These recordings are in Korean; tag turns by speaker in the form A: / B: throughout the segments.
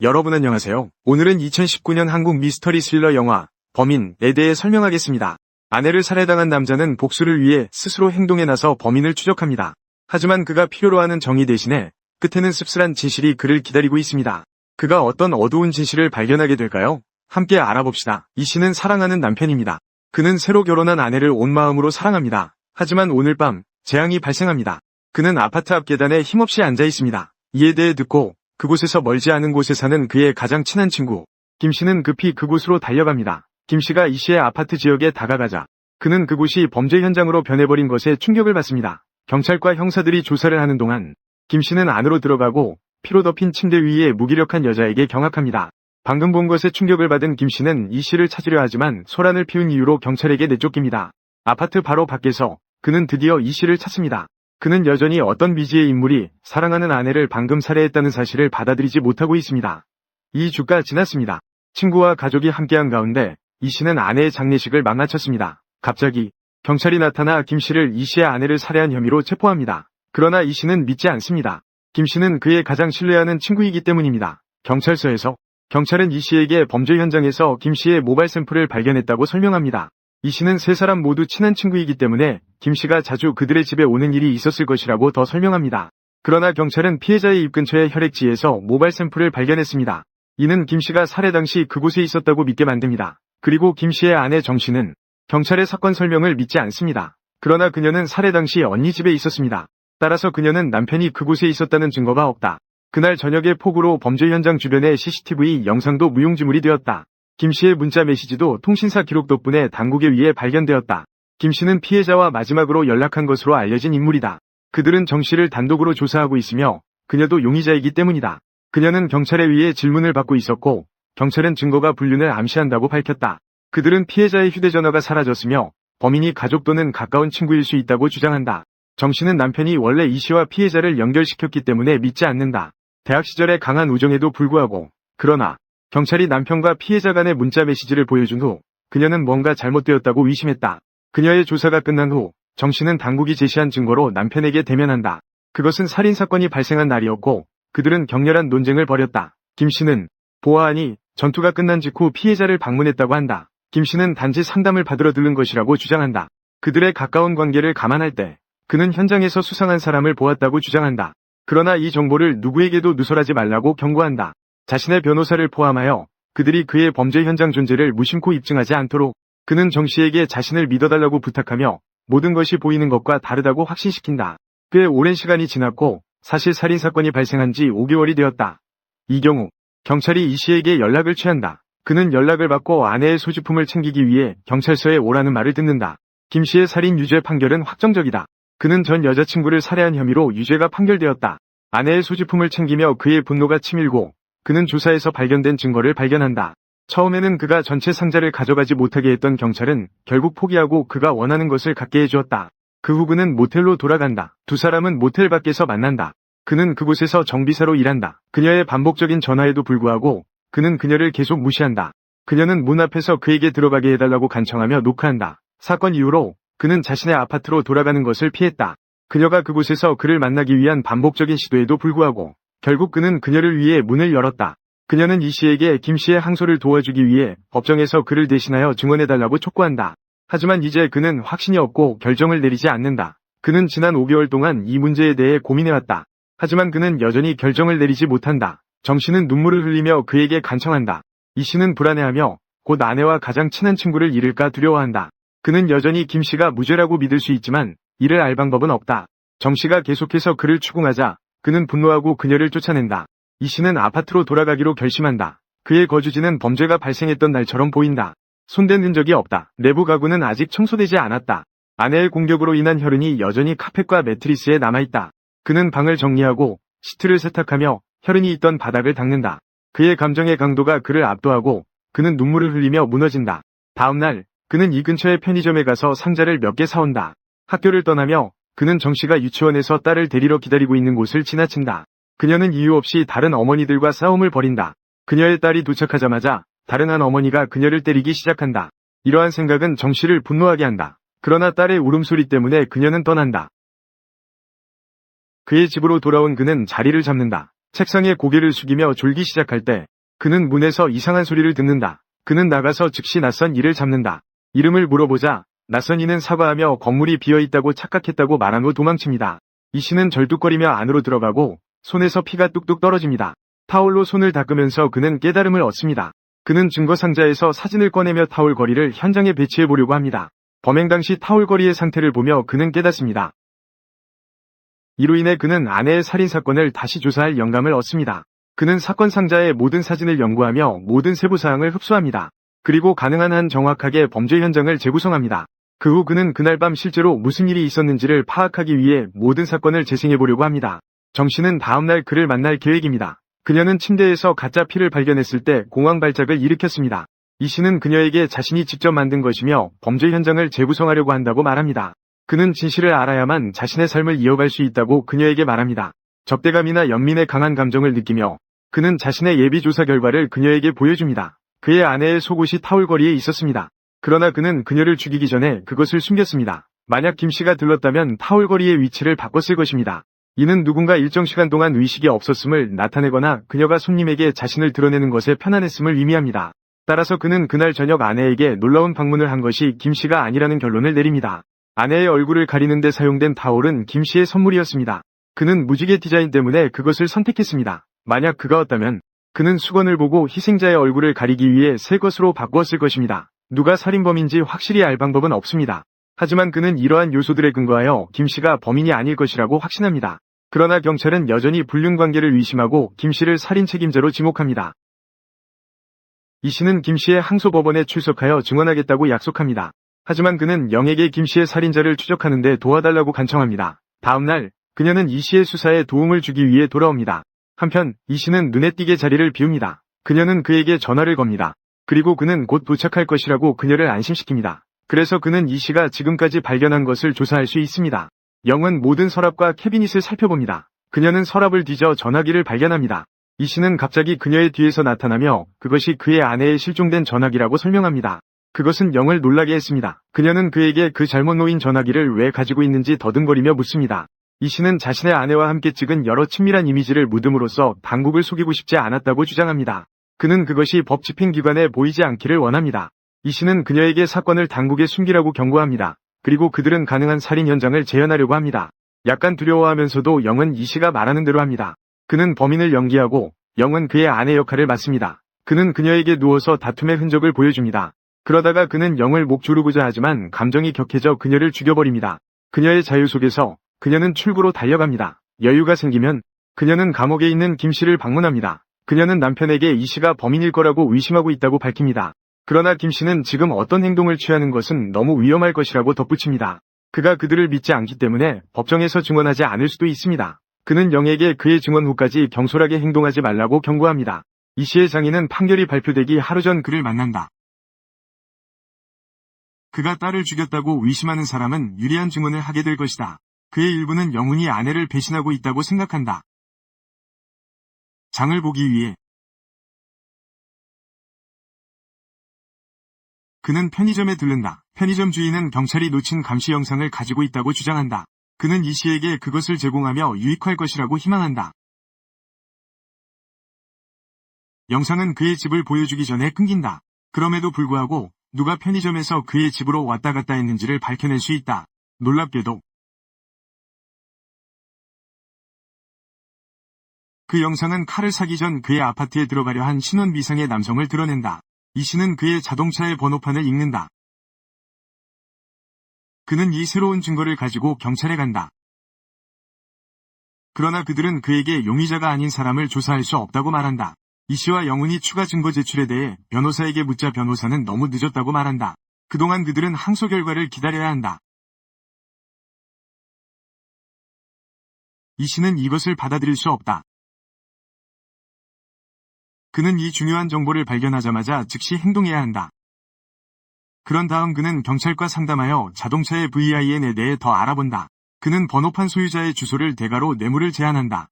A: 여러분 안녕하세요. 오늘은 2019년 한국 미스터리 스릴러 영화 범인에 대해 설명하겠습니다. 아내를 살해당한 남자는 복수를 위해 스스로 행동에 나서 범인을 추적합니다. 하지만 그가 필요로 하는 정의 대신에 끝에는 씁쓸한 진실이 그를 기다리고 있습니다. 그가 어떤 어두운 진실을 발견하게 될까요? 함께 알아봅시다. 이 씨는 사랑하는 남편입니다. 그는 새로 결혼한 아내를 온 마음으로 사랑합니다. 하지만 오늘 밤 재앙이 발생합니다. 그는 아파트 앞 계단에 힘없이 앉아 있습니다. 이에 대해 듣고 그곳에서 멀지 않은 곳에 사는 그의 가장 친한 친구 김 씨는 급히 그곳으로 달려갑니다. 김 씨가 이 씨의 아파트 지역에 다가가자 그는 그곳이 범죄 현장으로 변해버린 것에 충격을 받습니다. 경찰과 형사들이 조사를 하는 동안 김 씨는 안으로 들어가고 피로 덮인 침대 위에 무기력한 여자에게 경악합니다. 방금 본 것에 충격을 받은 김 씨는 이 씨를 찾으려 하지만 소란을 피운 이유로 경찰에게 내쫓깁니다. 아파트 바로 밖에서 그는 드디어 이 씨를 찾습니다. 그는 여전히 어떤 미지의 인물이 사랑하는 아내를 방금 살해했다는 사실을 받아들이지 못하고 있습니다. 2주가 지났습니다. 친구와 가족이 함께한 가운데 이 씨는 아내의 장례식을 망라쳤습니다. 갑자기 경찰이 나타나 김 씨를 이 씨의 아내를 살해한 혐의로 체포합니다. 그러나 이 씨는 믿지 않습니다. 김 씨는 그의 가장 신뢰하는 친구이기 때문입니다. 경찰서에서 경찰은 이 씨에게 범죄 현장에서 김 씨의 모발 샘플을 발견했다고 설명합니다. 이 씨는 세 사람 모두 친한 친구이기 때문에 김 씨가 자주 그들의 집에 오는 일이 있었을 것이라고 더 설명합니다. 그러나 경찰은 피해자의 입 근처의 혈액지에서 모발 샘플을 발견했습니다. 이는 김 씨가 살해 당시 그곳에 있었다고 믿게 만듭니다. 그리고 김 씨의 아내 정 씨는 경찰의 사건 설명을 믿지 않습니다. 그러나 그녀는 살해 당시 언니 집에 있었습니다. 따라서 그녀는 남편이 그곳에 있었다는 증거가 없다. 그날 저녁의 폭우로 범죄 현장 주변의 CCTV 영상도 무용지물이 되었다. 김 씨의 문자 메시지도 통신사 기록 덕분에 당국에 의해 발견되었다. 김 씨는 피해자와 마지막으로 연락한 것으로 알려진 인물이다. 그들은 정 씨를 단독으로 조사하고 있으며 그녀도 용의자이기 때문이다. 그녀는 경찰에 의해 질문을 받고 있었고 경찰은 증거가 불륜을 암시한다고 밝혔다. 그들은 피해자의 휴대전화가 사라졌으며 범인이 가족 또는 가까운 친구일 수 있다고 주장한다. 정 씨는 남편이 원래 이 씨와 피해자를 연결시켰기 때문에 믿지 않는다. 대학 시절의 강한 우정에도 불구하고 그러나 경찰이 남편과 피해자 간의 문자 메시지를 보여준 후 그녀는 뭔가 잘못되었다고 의심했다. 그녀의 조사가 끝난 후 정 씨는 당국이 제시한 증거로 남편에게 대면한다. 그것은 살인사건이 발생한 날이었고 그들은 격렬한 논쟁을 벌였다. 김 씨는 보아하니 전투가 끝난 직후 피해자를 방문했다고 한다. 김 씨는 단지 상담을 받으러 들른 것이라고 주장한다. 그들의 가까운 관계를 감안할 때 그는 현장에서 수상한 사람을 보았다고 주장한다. 그러나 이 정보를 누구에게도 누설하지 말라고 경고한다. 자신의 변호사를 포함하여 그들이 그의 범죄 현장 존재를 무심코 입증하지 않도록 그는 정 씨에게 자신을 믿어달라고 부탁하며 모든 것이 보이는 것과 다르다고 확신시킨다. 꽤 오랜 시간이 지났고 사실 살인사건이 발생한 지 5개월이 되었다. 이 경우 경찰이 이 씨에게 연락을 취한다. 그는 연락을 받고 아내의 소지품을 챙기기 위해 경찰서에 오라는 말을 듣는다. 김 씨의 살인 유죄 판결은 확정적이다. 그는 전 여자친구를 살해한 혐의로 유죄가 판결되었다. 아내의 소지품을 챙기며 그의 분노가 치밀고 그는 조사에서 발견된 증거를 발견한다. 처음에는 그가 전체 상자를 가져가지 못하게 했던 경찰은 결국 포기하고 그가 원하는 것을 갖게 해주었다. 그 후 그는 모텔로 돌아간다. 두 사람은 모텔 밖에서 만난다. 그는 그곳에서 정비사로 일한다. 그녀의 반복적인 전화에도 불구하고 그는 그녀를 계속 무시한다. 그녀는 문 앞에서 그에게 들어가게 해달라고 간청하며 노크한다. 사건 이후로 그는 자신의 아파트로 돌아가는 것을 피했다. 그녀가 그곳에서 그를 만나기 위한 반복적인 시도에도 불구하고 결국 그는 그녀를 위해 문을 열었다. 그녀는 이 씨에게 김 씨의 항소를 도와주기 위해 법정에서 그를 대신하여 증언해달라고 촉구한다. 하지만 이제 그는 확신이 없고 결정을 내리지 않는다. 그는 지난 5개월 동안 이 문제에 대해 고민해왔다. 하지만 그는 여전히 결정을 내리지 못한다. 정 씨는 눈물을 흘리며 그에게 간청한다. 이 씨는 불안해하며 곧 아내와 가장 친한 친구를 잃을까 두려워한다. 그는 여전히 김 씨가 무죄라고 믿을 수 있지만 이를 알 방법은 없다. 정 씨가 계속해서 그를 추궁하자 그는 분노하고 그녀를 쫓아낸다. 이 씨는 아파트로 돌아가기로 결심한다. 그의 거주지는 범죄가 발생했던 날처럼 보인다. 손댄 흔적이 없다. 내부 가구는 아직 청소되지 않았다. 아내의 공격으로 인한 혈흔이 여전히 카펫과 매트리스에 남아있다. 그는 방을 정리하고 시트를 세탁하며 혈흔이 있던 바닥을 닦는다. 그의 감정의 강도가 그를 압도하고 그는 눈물을 흘리며 무너진다. 다음 날 그는 이 근처의 편의점에 가서 상자를 몇 개 사온다. 학교를 떠나며 그는 정 씨가 유치원에서 딸을 데리러 기다리고 있는 곳을 지나친다. 그녀는 이유 없이 다른 어머니들과 싸움을 벌인다. 그녀의 딸이 도착하자마자 다른 한 어머니가 그녀를 때리기 시작한다. 이러한 생각은 정 씨를 분노하게 한다. 그러나 딸의 울음소리 때문에 그녀는 떠난다. 그의 집으로 돌아온 그는 자리를 잡는다. 책상에 고개를 숙이며 졸기 시작할 때 그는 문에서 이상한 소리를 듣는다. 그는 나가서 즉시 낯선 이를 잡는다. 이름을 물어보자 낯선 이는 사과하며 건물이 비어있다고 착각했다고 말한 후 도망칩니다. 이 씨는 절뚝거리며 안으로 들어가고 손에서 피가 뚝뚝 떨어집니다. 타올로 손을 닦으면서 그는 깨달음을 얻습니다. 그는 증거 상자에서 사진을 꺼내며 타올거리를 현장에 배치해 보려고 합니다. 범행 당시 타올거리의 상태를 보며 그는 깨닫습니다. 이로 인해 그는 아내의 살인사건을 다시 조사할 영감을 얻습니다. 그는 사건 상자의 모든 사진을 연구하며 모든 세부사항을 흡수합니다. 그리고 가능한 한 정확하게 범죄 현장을 재구성합니다. 그 후 그는 그날 밤 실제로 무슨 일이 있었는지를 파악하기 위해 모든 사건을 재생해보려고 합니다. 정 씨는 다음날 그를 만날 계획입니다. 그녀는 침대에서 가짜 피를 발견했을 때 공황 발작을 일으켰습니다. 이 씨는 그녀에게 자신이 직접 만든 것이며 범죄 현장을 재구성하려고 한다고 말합니다. 그는 진실을 알아야만 자신의 삶을 이어갈 수 있다고 그녀에게 말합니다. 적대감이나 연민의 강한 감정을 느끼며 그는 자신의 예비 조사 결과를 그녀에게 보여줍니다. 그의 아내의 속옷이 타올거리에 있었습니다. 그러나 그는 그녀를 죽이기 전에 그것을 숨겼습니다. 만약 김 씨가 들렀다면 타올거리의 위치를 바꿨을 것입니다. 이는 누군가 일정 시간 동안 의식이 없었음을 나타내거나 그녀가 손님에게 자신을 드러내는 것에 편안했음을 의미합니다. 따라서 그는 그날 저녁 아내에게 놀라운 방문을 한 것이 김 씨가 아니라는 결론을 내립니다. 아내의 얼굴을 가리는 데 사용된 타올은 김 씨의 선물이었습니다. 그는 무지개 디자인 때문에 그것을 선택했습니다. 만약 그가였다면 그는 수건을 보고 희생자의 얼굴을 가리기 위해 새 것으로 바꾸었을 것입니다. 누가 살인범인지 확실히 알 방법은 없습니다. 하지만 그는 이러한 요소들에 근거하여 김 씨가 범인이 아닐 것이라고 확신합니다. 그러나 경찰은 여전히 불륜관계를 의심하고 김 씨를 살인 책임자로 지목합니다. 이 씨는 김 씨의 항소법원에 출석하여 증언하겠다고 약속합니다. 하지만 그는 영에게 김 씨의 살인자를 추적하는 데 도와달라고 간청합니다. 다음 날 그녀는 이 씨의 수사에 도움을 주기 위해 돌아옵니다. 한편 이 씨는 눈에 띄게 자리를 비웁니다. 그녀는 그에게 전화를 겁니다. 그리고 그는 곧 도착할 것이라고 그녀를 안심시킵니다. 그래서 그는 이 씨가 지금까지 발견한 것을 조사할 수 있습니다. 영은 모든 서랍과 캐비닛을 살펴봅니다. 그녀는 서랍을 뒤져 전화기를 발견합니다. 이 씨는 갑자기 그녀의 뒤에서 나타나며 그것이 그의 아내의 실종된 전화기라고 설명합니다. 그것은 영을 놀라게 했습니다. 그녀는 그에게 그 잘못 놓인 전화기를 왜 가지고 있는지 더듬거리며 묻습니다. 이 씨는 자신의 아내와 함께 찍은 여러 친밀한 이미지를 묻음으로써 당국을 속이고 싶지 않았다고 주장합니다. 그는 그것이 법 집행기관에 보이지 않기를 원합니다. 이 씨는 그녀에게 사건을 당국에 숨기라고 경고합니다. 그리고 그들은 가능한 살인 현장을 재현하려고 합니다. 약간 두려워하면서도 영은 이 씨가 말하는 대로 합니다. 그는 범인을 연기하고 영은 그의 아내 역할을 맡습니다. 그는 그녀에게 누워서 다툼의 흔적을 보여줍니다. 그러다가 그는 영을 목 조르고자 하지만 감정이 격해져 그녀를 죽여버립니다. 그녀의 자유 속에서 그녀는 출구로 달려갑니다. 여유가 생기면 그녀는 감옥에 있는 김 씨를 방문합니다. 그녀는 남편에게 이 씨가 범인일 거라고 의심하고 있다고 밝힙니다. 그러나 김 씨는 지금 어떤 행동을 취하는 것은 너무 위험할 것이라고 덧붙입니다. 그가 그들을 믿지 않기 때문에 법정에서 증언하지 않을 수도 있습니다. 그는 영에게 그의 증언 후까지 경솔하게 행동하지 말라고 경고합니다. 이 씨의 장인은 판결이 발표되기 하루 전 그를 만난다. 그가 딸을 죽였다고 의심하는 사람은 유리한 증언을 하게 될 것이다. 그의 일부는 영훈이 아내를 배신하고 있다고 생각한다. 장을 보기 위해 그는 편의점에 들른다. 편의점 주인은 경찰이 놓친 감시 영상을 가지고 있다고 주장한다. 그는 이 씨에게 그것을 제공하며 유익할 것이라고 희망한다. 영상은 그의 집을 보여주기 전에 끊긴다. 그럼에도 불구하고 누가 편의점에서 그의 집으로 왔다 갔다 했는지를 밝혀낼 수 있다. 놀랍게도 그 영상은 칼을 사기 전 그의 아파트에 들어가려 한 신원 미상의 남성을 드러낸다. 이 씨는 그의 자동차의 번호판을 읽는다. 그는 이 새로운 증거를 가지고 경찰에 간다. 그러나 그들은 그에게 용의자가 아닌 사람을 조사할 수 없다고 말한다. 이 씨와 영훈이 추가 증거 제출에 대해 변호사에게 묻자 변호사는 너무 늦었다고 말한다. 그동안 그들은 항소 결과를 기다려야 한다. 이 씨는 이것을 받아들일 수 없다. 그는 이 중요한 정보를 발견하자마자 즉시 행동해야 한다. 그런 다음 그는 경찰과 상담하여 자동차의 VIN에 대해 더 알아본다. 그는 번호판 소유자의 주소를 대가로 뇌물을 제안한다.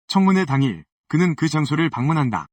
A: 청문회 당일 그는 그 장소를 방문한다.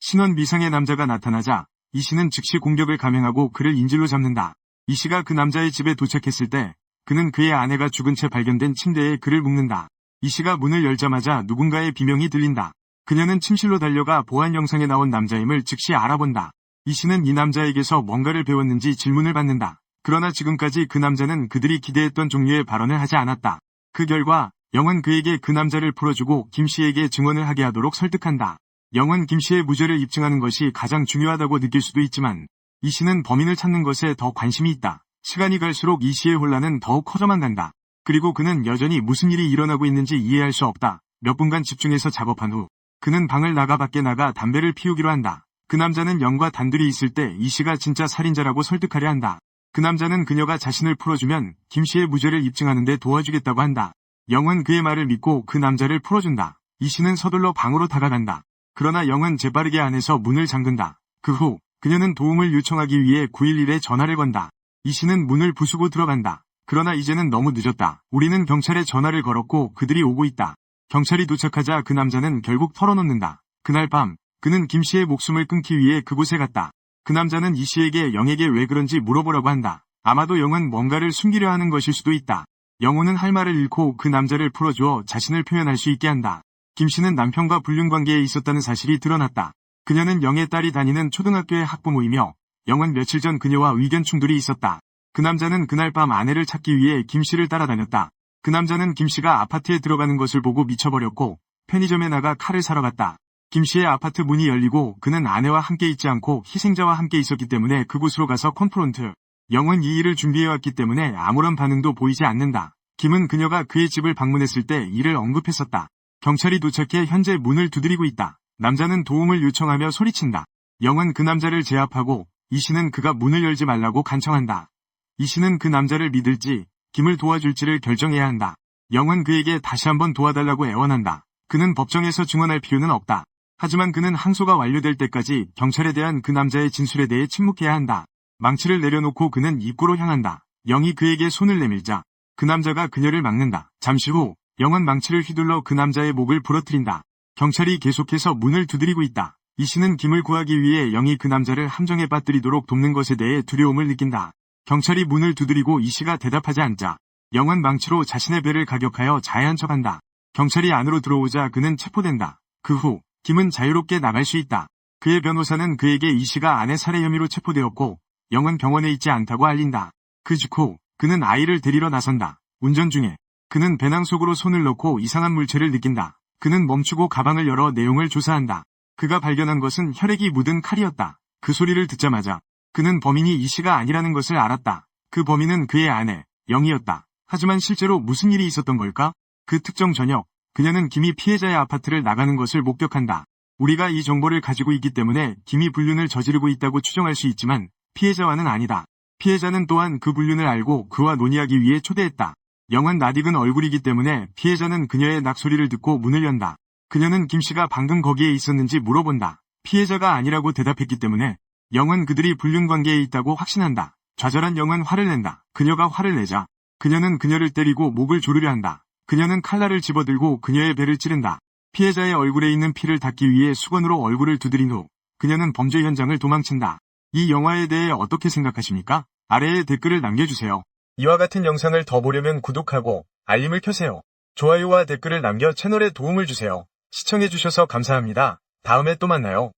A: 신원 미상의 남자가 나타나자 이 씨는 즉시 공격을 감행하고 그를 인질로 잡는다. 이 씨가 그 남자의 집에 도착했을 때 그는 그의 아내가 죽은 채 발견된 침대에 그를 묶는다. 이 씨가 문을 열자마자 누군가의 비명이 들린다. 그녀는 침실로 달려가 보안 영상에 나온 남자임을 즉시 알아본다. 이 씨는 이 남자에게서 뭔가를 배웠는지 질문을 받는다. 그러나 지금까지 그 남자는 그들이 기대했던 종류의 발언을 하지 않았다. 그 결과 영은 그에게 그 남자를 풀어주고 김 씨에게 증언을 하게 하도록 설득한다. 영은 김 씨의 무죄를 입증하는 것이 가장 중요하다고 느낄 수도 있지만 이 씨는 범인을 찾는 것에 더 관심이 있다. 시간이 갈수록 이 씨의 혼란은 더욱 커져만 간다. 그리고 그는 여전히 무슨 일이 일어나고 있는지 이해할 수 없다. 몇 분간 집중해서 작업한 후 그는 방을 나가 밖에 나가 담배를 피우기로 한다. 그 남자는 영과 단둘이 있을 때 이 씨가 진짜 살인자라고 설득하려 한다. 그 남자는 그녀가 자신을 풀어주면 김 씨의 무죄를 입증하는 데 도와주겠다고 한다. 영은 그의 말을 믿고 그 남자를 풀어준다. 이 씨는 서둘러 방으로 다가간다. 그러나 영은 재빠르게 안에서 문을 잠근다. 그 후 그녀는 도움을 요청하기 위해 911에 전화를 건다. 이 씨는 문을 부수고 들어간다. 그러나 이제는 너무 늦었다. 우리는 경찰에 전화를 걸었고 그들이 오고 있다. 경찰이 도착하자 그 남자는 결국 털어놓는다. 그날 밤 그는 김 씨의 목숨을 끊기 위해 그곳에 갔다. 그 남자는 이 씨에게 영에게 왜 그런지 물어보라고 한다. 아마도 영은 뭔가를 숨기려 하는 것일 수도 있다. 영호는 할 말을 잃고 그 남자를 풀어주어 자신을 표현할 수 있게 한다. 김 씨는 남편과 불륜관계에 있었다는 사실이 드러났다. 그녀는 영의 딸이 다니는 초등학교의 학부모이며 영은 며칠 전 그녀와 의견 충돌이 있었다. 그 남자는 그날 밤 아내를 찾기 위해 김 씨를 따라다녔다. 그 남자는 김 씨가 아파트에 들어가는 것을 보고 미쳐버렸고 편의점에 나가 칼을 사러 갔다. 김 씨의 아파트 문이 열리고 그는 아내와 함께 있지 않고 희생자와 함께 있었기 때문에 그곳으로 가서 콘프론트. 영은 이 일을 준비해왔기 때문에 아무런 반응도 보이지 않는다. 김은 그녀가 그의 집을 방문했을 때 이를 언급했었다. 경찰이 도착해 현재 문을 두드리고 있다. 남자는 도움을 요청하며 소리친다. 영은 그 남자를 제압하고 이 씨는 그가 문을 열지 말라고 간청한다. 이 씨는 그 남자를 믿을지 김을 도와줄지를 결정해야 한다. 영은 그에게 다시 한번 도와달라고 애원한다. 그는 법정에서 증언할 필요는 없다. 하지만 그는 항소가 완료될 때까지 경찰에 대한 그 남자의 진술에 대해 침묵해야 한다. 망치를 내려놓고 그는 입구로 향한다. 영이 그에게 손을 내밀자 그 남자가 그녀를 막는다. 잠시 후 영은 망치를 휘둘러 그 남자의 목을 부러뜨린다. 경찰이 계속해서 문을 두드리고 있다. 이 씨는 김을 구하기 위해 영이 그 남자를 함정에 빠뜨리도록 돕는 것에 대해 두려움을 느낀다. 경찰이 문을 두드리고 이 씨가 대답하지 않자 영은 망치로 자신의 배를 가격하여 자해한 척한다. 경찰이 안으로 들어오자 그는 체포된다. 그 후 김은 자유롭게 나갈 수 있다. 그의 변호사는 그에게 이 씨가 아내 살해 혐의로 체포되었고 영은 병원에 있지 않다고 알린다. 그 직후 그는 아이를 데리러 나선다. 운전 중에 그는 배낭 속으로 손을 넣고 이상한 물체를 느낀다. 그는 멈추고 가방을 열어 내용을 조사한다. 그가 발견한 것은 혈액이 묻은 칼이었다. 그 소리를 듣자마자 그는 범인이 이 씨가 아니라는 것을 알았다. 그 범인은 그의 아내, 영이었다. 하지만 실제로 무슨 일이 있었던 걸까? 그 특정 저녁, 그녀는 김이 피해자의 아파트를 나가는 것을 목격한다. 우리가 이 정보를 가지고 있기 때문에 김이 불륜을 저지르고 있다고 추정할 수 있지만 피해자와는 아니다. 피해자는 또한 그 불륜을 알고 그와 논의하기 위해 초대했다. 영은 낯익은 얼굴이기 때문에 피해자는 그녀의 낙소리를 듣고 문을 연다. 그녀는 김 씨가 방금 거기에 있었는지 물어본다. 피해자가 아니라고 대답했기 때문에 영은 그들이 불륜 관계에 있다고 확신한다. 좌절한 영은 화를 낸다. 그녀가 화를 내자 그녀는 그녀를 때리고 목을 조르려 한다. 그녀는 칼날을 집어들고 그녀의 배를 찌른다. 피해자의 얼굴에 있는 피를 닦기 위해 수건으로 얼굴을 두드린 후 그녀는 범죄 현장을 도망친다. 이 영화에 대해 어떻게 생각하십니까? 아래에 댓글을 남겨주세요. 이와 같은 영상을 더 보려면 구독하고 알림을 켜세요. 좋아요와 댓글을 남겨 채널에 도움을 주세요. 시청해주셔서 감사합니다. 다음에 또 만나요.